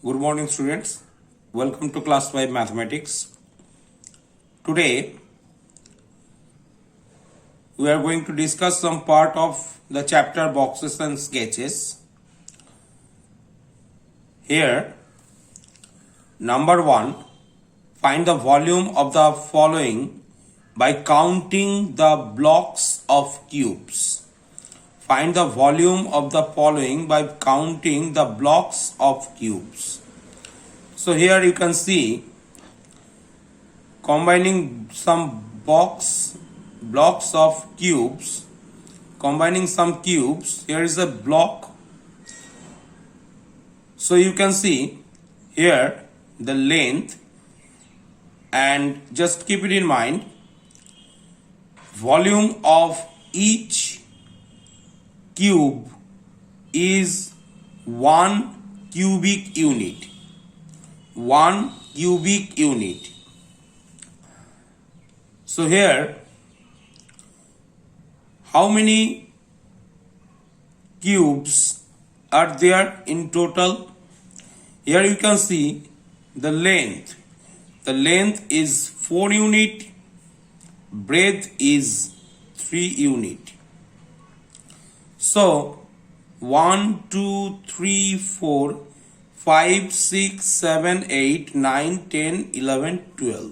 Good morning, students. Welcome to class 5 mathematics. Today we are going to discuss some part of the chapter boxes and sketches. Here, number 1, find the volume of the following by counting the blocks of cubes. Find the volume of the following by counting the blocks of cubes. So here you can see combining some blocks of cubes, combining some cubes. Here is a block. So you can see here the length, and just keep it in mind, volume of each cube is 1 cubic unit. 1 cubic unit. So here, how many cubes are there in total? Here you can see the length. The length is 4 unit, breadth is 3 unit. So 1, 2, 3, 4, 5, 6, 7, 8, 9, 10, 11, 12.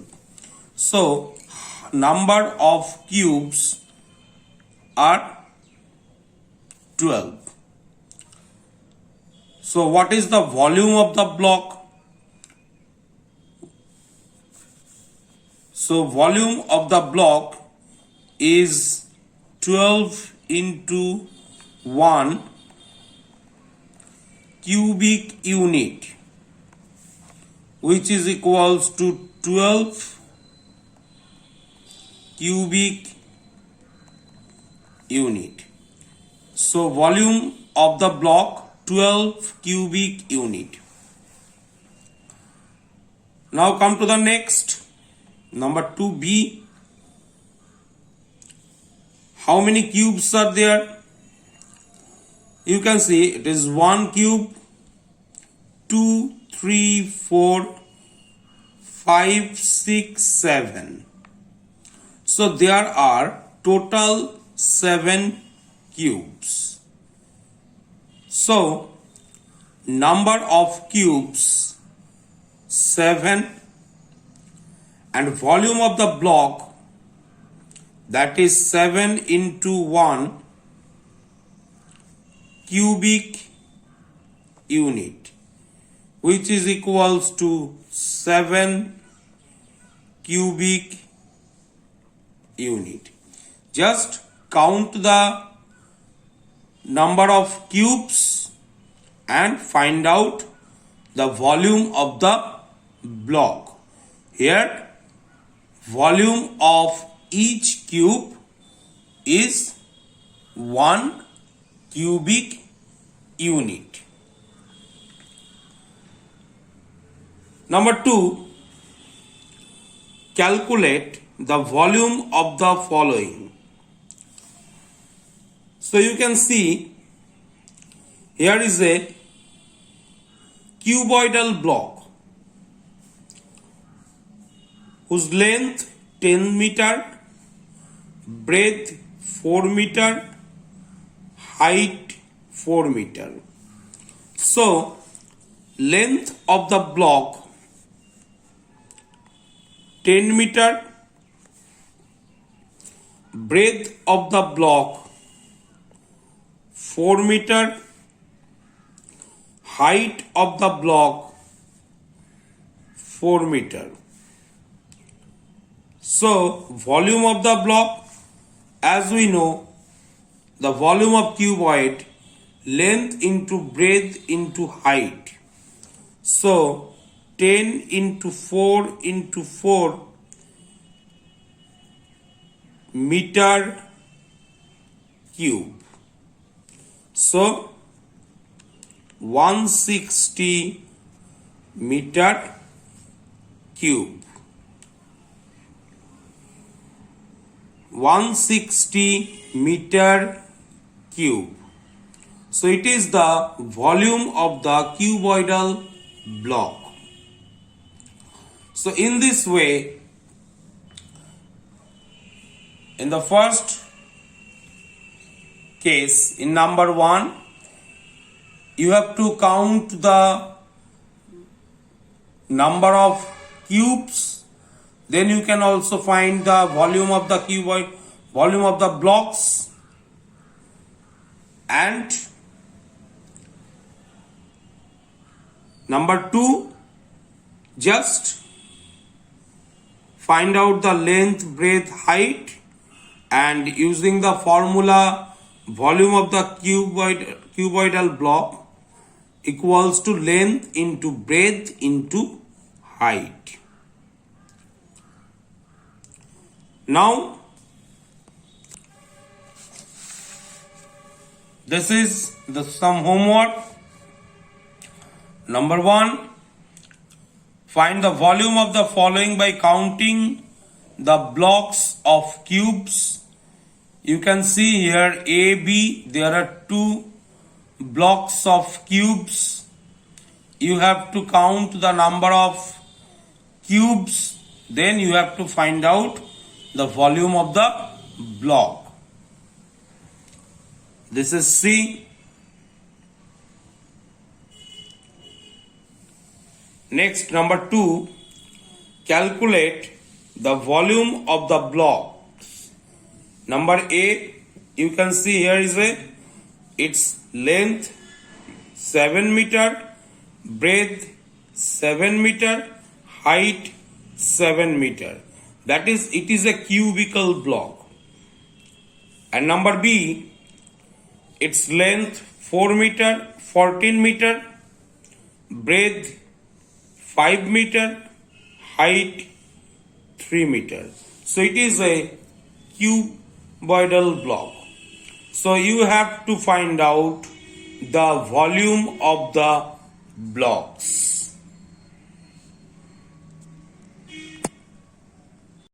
So number of cubes are 12. So what is the volume of the block? So volume of the block is 12 into 1 cubic unit, which is equals to 12 cubic unit. So volume of the block 12 cubic unit. Now come to the next, number 2b. How many cubes are there? You can see it is 1 cube, 2, 3, 4, 5, 6, 7. So there are total 7 cubes. So number of cubes 7, and volume of the block, that is 7 into 1 cubic unit, which is equals to 7 cubic unit. Just count the number of cubes and find out the volume of the block. Here, volume of each cube is 1 cubic unit. Number 2, calculate the volume of the following. So you can see here is a cuboidal block whose length 10 meter, breadth 4 meter, height 4 meter. So length of the block 10 meter, breadth of the block 4 meter, height of the block 4 meter. So volume of the block, as we know, the volume of cuboid, length into breadth into height. So 10 into 4 into 4 meter cube. So 160 meter cube. 160 meter cube. So it is the volume of the cuboidal block. So in this way, in the first case, in number 1, you have to count the number of cubes. Then you can also find the volume of the cuboid, volume of the blocks, and number 2, just find out the length, breadth, height, and using the formula volume of the cuboidal block equals to length into breadth into height. Now this is some homework. Number 1, find the volume of the following by counting the blocks of cubes. You can see here A, B, there are 2 blocks of cubes. You have to count the number of cubes, then you have to find out the volume of the block. This is C. Next, number 2, calculate the volume of the blocks. Number A, you can see here is its length 7 meter, breadth 7 meter, height 7 meter. That is, it is a cubical block. And number B, its length 4 meter, 14 meter, breadth 5 meter, height 3 meter. So it is a cuboidal block. So you have to find out the volume of the blocks.